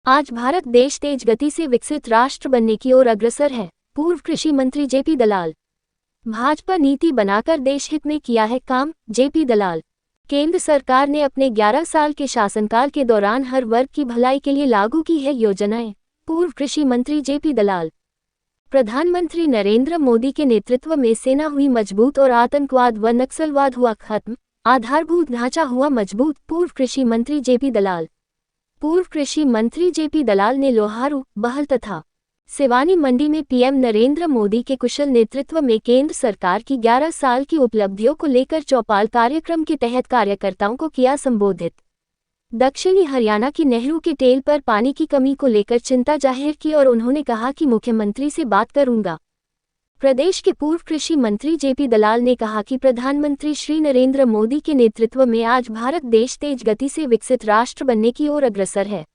आज भारत देश तेज गति से विकसित राष्ट्र बनने की ओर अग्रसर है। पूर्व कृषि मंत्री जेपी दलाल। भाजपा नीति बनाकर देश हित में किया है काम, जेपी दलाल। केंद्र सरकार ने अपने 11 साल के शासनकाल के दौरान हर वर्ग की भलाई के लिए लागू की है योजनाएं। पूर्व कृषि मंत्री जेपी दलाल। प्रधानमंत्री नरेंद्र मोदी के नेतृत्व में सेना हुई मजबूत और आतंकवाद व नक्सलवाद हुआ खत्म, आधारभूत ढांचा हुआ मजबूत। पूर्व कृषि मंत्री जेपी दलाल। पूर्व कृषि मंत्री जेपी दलाल ने लोहारू, बहल तथा सिवानी मंडी में पीएम नरेंद्र मोदी के कुशल नेतृत्व में केंद्र सरकार की 11 साल की उपलब्धियों को लेकर चौपाल कार्यक्रम के तहत कार्यकर्ताओं को किया संबोधित। दक्षिणी हरियाणा की नेहरू के टेल पर पानी की कमी को लेकर चिंता जाहिर की और उन्होंने कहा कि मुख्यमंत्री से बात करूंगा। प्रदेश के पूर्व कृषि मंत्री जेपी दलाल ने कहा कि प्रधानमंत्री श्री नरेंद्र मोदी के नेतृत्व में आज भारत देश तेज गति से विकसित राष्ट्र बनने की ओर अग्रसर है।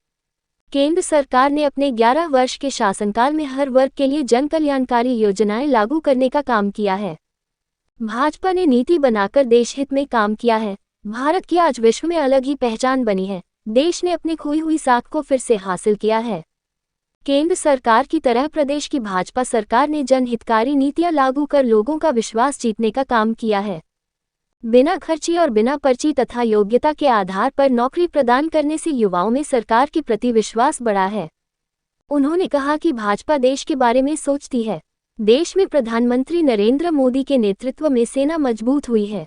केंद्र सरकार ने अपने 11 वर्ष के शासनकाल में हर वर्ग के लिए जन कल्याणकारी योजनाएं लागू करने का काम किया है। भाजपा ने नीति बनाकर देश हित में काम किया है। भारत की आज विश्व में अलग ही पहचान बनी है। देश ने अपनी खोई हुई साख को फिर से हासिल किया है। केंद्र सरकार की तरह प्रदेश की भाजपा सरकार ने जनहितकारी नीतियां लागू कर लोगों का विश्वास जीतने का काम किया है। बिना खर्ची और बिना पर्ची तथा योग्यता के आधार पर नौकरी प्रदान करने से युवाओं में सरकार के प्रति विश्वास बढ़ा है। उन्होंने कहा कि भाजपा देश के बारे में सोचती है। देश में प्रधानमंत्री नरेंद्र मोदी के नेतृत्व में सेना मजबूत हुई है।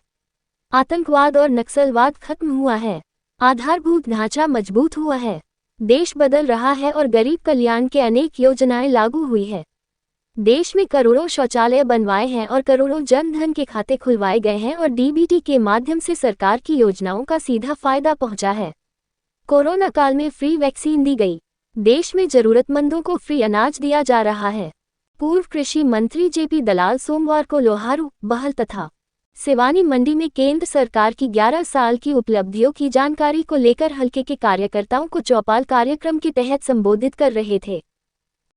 आतंकवाद और नक्सलवाद खत्म हुआ है। आधारभूत ढांचा मजबूत हुआ है। देश बदल रहा है और गरीब कल्याण के अनेक योजनाएं लागू हुई है। देश में करोड़ों शौचालय बनवाए हैं और करोड़ों जन धन के खाते खुलवाए गए हैं और डीबीटी के माध्यम से सरकार की योजनाओं का सीधा फायदा पहुंचा है। कोरोना काल में फ्री वैक्सीन दी गई। देश में जरूरतमंदों को फ्री अनाज दिया जा रहा है। पूर्व कृषि मंत्री जेपी दलाल सोमवार को लोहारू, बहल तथा सिवानी मंडी में केंद्र सरकार की 11 साल की उपलब्धियों की जानकारी को लेकर हलके के कार्यकर्ताओं को चौपाल कार्यक्रम के तहत संबोधित कर रहे थे।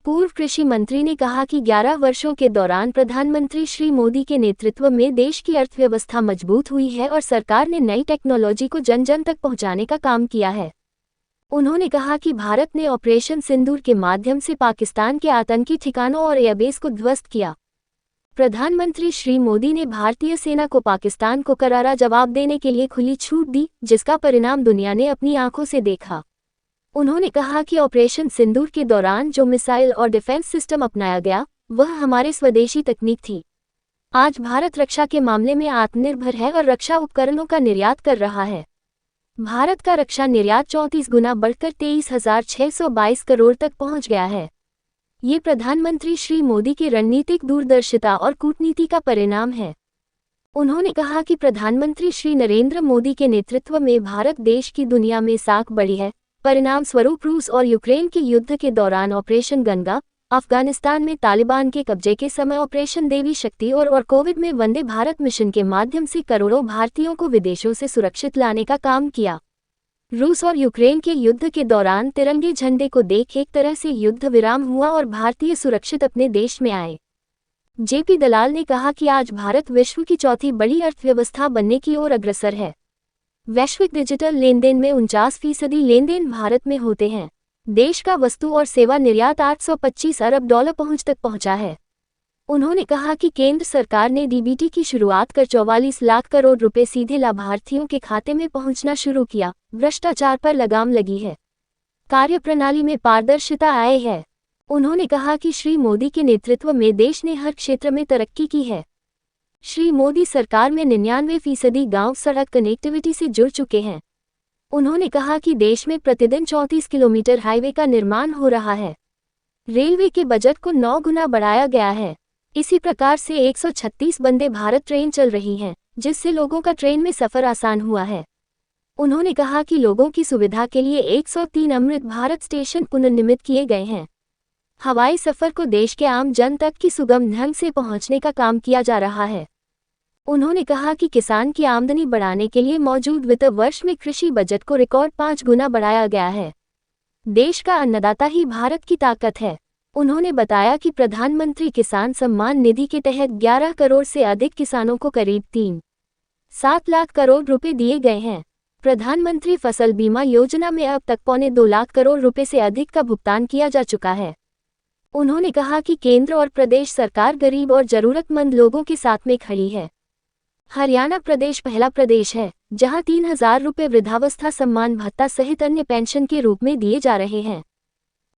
पूर्व कृषि मंत्री ने कहा कि 11 वर्षों के दौरान प्रधानमंत्री श्री मोदी के नेतृत्व में देश की अर्थव्यवस्था मजबूत हुई है और सरकार ने नई टेक्नोलॉजी को जन जन तक पहुंचाने का काम किया है। उन्होंने कहा कि भारत ने ऑपरेशन सिंदूर के माध्यम से पाकिस्तान के आतंकी ठिकानों और एयरबेस को ध्वस्त किया। प्रधानमंत्री श्री मोदी ने भारतीय सेना को पाकिस्तान को करारा जवाब देने के लिए खुली छूट दी, जिसका परिणाम दुनिया ने अपनी आंखों से देखा। उन्होंने कहा कि ऑपरेशन सिंदूर के दौरान जो मिसाइल और डिफेंस सिस्टम अपनाया गया, वह हमारे स्वदेशी तकनीक थी। आज भारत रक्षा के मामले में आत्मनिर्भर है और रक्षा उपकरणों का निर्यात कर रहा है। भारत का रक्षा निर्यात 34 गुना बढ़कर 23,622 करोड़ तक पहुंच गया है। ये प्रधानमंत्री श्री मोदी की रणनीतिक दूरदर्शिता और कूटनीति का परिणाम है। उन्होंने कहा कि प्रधानमंत्री श्री नरेंद्र मोदी के नेतृत्व में भारत देश की दुनिया में साख बढ़ी है। परिणाम स्वरूप रूस और यूक्रेन के युद्ध के दौरान ऑपरेशन गंगा, अफगानिस्तान में तालिबान के कब्जे के समय ऑपरेशन देवी शक्ति और कोविड में वंदे भारत मिशन के माध्यम से करोड़ों भारतीयों को विदेशों से सुरक्षित लाने का काम किया। रूस और यूक्रेन के युद्ध के दौरान तिरंगे झंडे को देख एक तरह से युद्ध विराम हुआ और भारतीय सुरक्षित अपने देश में आए। जेपी दलाल ने कहा कि आज भारत विश्व की चौथी बड़ी अर्थव्यवस्था बनने की ओर अग्रसर है। वैश्विक डिजिटल लेनदेन में 49% लेनदेन भारत में होते हैं। देश का वस्तु और सेवा निर्यात 825 अरब डॉलर तक पहुंचा है। उन्होंने कहा कि केंद्र सरकार ने डीबीटी की शुरुआत कर 44 लाख करोड़ रुपए सीधे लाभार्थियों के खाते में पहुंचना शुरू किया। भ्रष्टाचार पर लगाम लगी है। कार्यप्रणाली में पारदर्शिता आई है। उन्होंने कहा कि श्री मोदी के नेतृत्व में देश ने हर क्षेत्र में तरक्की की है। श्री मोदी सरकार में 99% गांव सड़क कनेक्टिविटी से जुड़ चुके हैं। उन्होंने कहा कि देश में प्रतिदिन 34 किलोमीटर हाईवे का निर्माण हो रहा है। रेलवे के बजट को 9 गुना बढ़ाया गया है। इसी प्रकार से 136 वंदे भारत ट्रेन चल रही हैं, जिससे लोगों का ट्रेन में सफर आसान हुआ है। उन्होंने कहा कि लोगों की सुविधा के लिए 103 अमृत भारत स्टेशन पुनर्निर्मित किए गए हैं। हवाई सफर को देश के आम जन तक की सुगम ढंग से पहुंचने का काम किया जा रहा है। उन्होंने कहा कि किसान की आमदनी बढ़ाने के लिए मौजूद वित्त वर्ष में कृषि बजट को रिकॉर्ड 5 गुना बढ़ाया गया है। देश का अन्नदाता ही भारत की ताकत है। उन्होंने बताया कि प्रधानमंत्री किसान सम्मान निधि के तहत 11 करोड़ से अधिक किसानों को करीब 3.7 लाख करोड़ रुपए दिए गए हैं। प्रधानमंत्री फसल बीमा योजना में अब तक 2.25 लाख करोड़ रुपए से अधिक का भुगतान किया जा चुका है। उन्होंने कहा कि केंद्र और प्रदेश सरकार गरीब और जरूरतमंद लोगों के साथ में खड़ी है। हरियाणा प्रदेश पहला प्रदेश है जहां 3,000 रुपये वृद्धावस्था सम्मान भत्ता सहित अन्य पेंशन के रूप में दिए जा रहे हैं।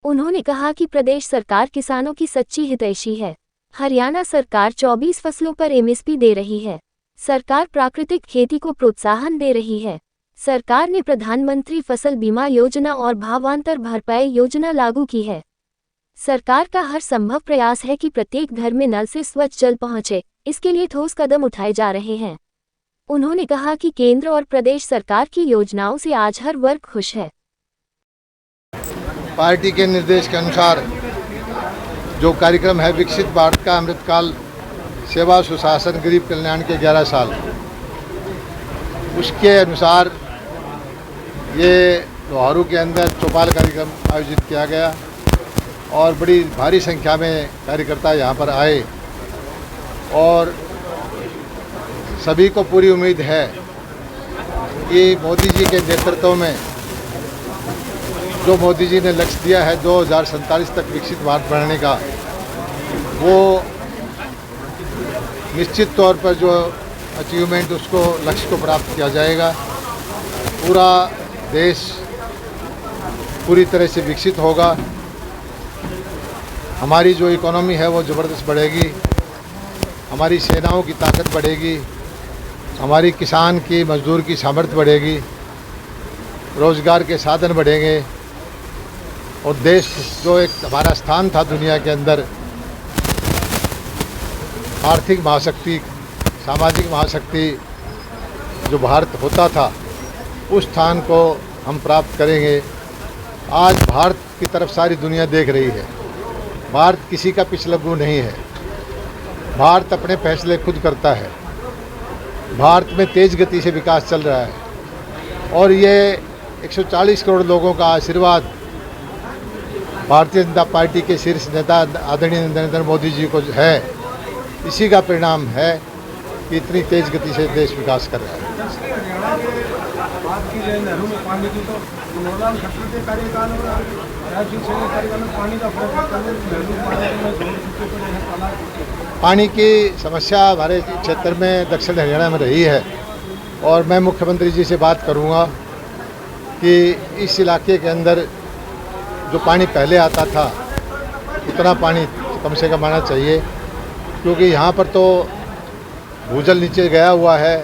उन्होंने कहा कि प्रदेश सरकार किसानों की सच्ची हितैषी है। हरियाणा सरकार 24 फसलों पर एमएसपी दे रही है। सरकार प्राकृतिक खेती को प्रोत्साहन दे रही है। सरकार ने प्रधानमंत्री फसल बीमा योजना और भावांतर भरपाई योजना लागू की है। सरकार का हर संभव प्रयास है कि प्रत्येक घर में नल से स्वच्छ जल पहुंचे, इसके लिए ठोस कदम उठाए जा रहे हैं। उन्होंने कहा कि केंद्र और प्रदेश सरकार की योजनाओं से आज हर वर्ग खुश है। पार्टी के निर्देश के अनुसार जो कार्यक्रम है विकसित भारत का अमृतकाल सेवा सुशासन गरीब कल्याण के 11 साल, उसके अनुसार ये लोहारू के अंदर चौपाल कार्यक्रम आयोजित किया गया और बड़ी भारी संख्या में कार्यकर्ता यहाँ पर आए और सभी को पूरी उम्मीद है कि मोदी जी के नेतृत्व में जो मोदी जी ने लक्ष्य दिया है 2047 तक विकसित भारत बनाने का, वो निश्चित तौर पर जो अचीवमेंट उसको लक्ष्य को प्राप्त किया जाएगा। पूरा देश पूरी तरह से विकसित होगा। हमारी जो इकोनॉमी है वो ज़बरदस्त बढ़ेगी, हमारी सेनाओं की ताकत बढ़ेगी, हमारी किसान की मजदूर की सामर्थ्य बढ़ेगी, रोज़गार के साधन बढ़ेंगे और देश जो एक हमारा स्थान था दुनिया के अंदर आर्थिक महाशक्ति, सामाजिक महाशक्ति जो भारत होता था, उस स्थान को हम प्राप्त करेंगे। आज भारत की तरफ सारी दुनिया देख रही है। भारत किसी का पिछलग्गू नहीं है। भारत अपने फैसले खुद करता है। भारत में तेज़ गति से विकास चल रहा है और ये 140 करोड़ लोगों का आशीर्वाद भारतीय जनता पार्टी के शीर्ष नेता आदरणीय नरेंद्र मोदी जी को है। इसी का परिणाम है कि इतनी तेज़ गति से देश विकास कर रहा है। पानी की समस्या हमारे क्षेत्र में दक्षिण हरियाणा में रही है और मैं मुख्यमंत्री जी से बात करूंगा कि इस इलाके के अंदर जो पानी पहले आता था उतना पानी कम से कम आना चाहिए, क्योंकि यहाँ पर तो भूजल नीचे गया हुआ है,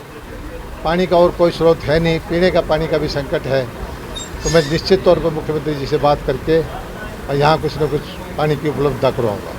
पानी का और कोई स्रोत है नहीं, पीने का पानी का भी संकट है। तो मैं निश्चित तौर पर मुख्यमंत्री जी से बात करके यहाँ कुछ न कुछ पानी की उपलब्धता करवाऊँगा।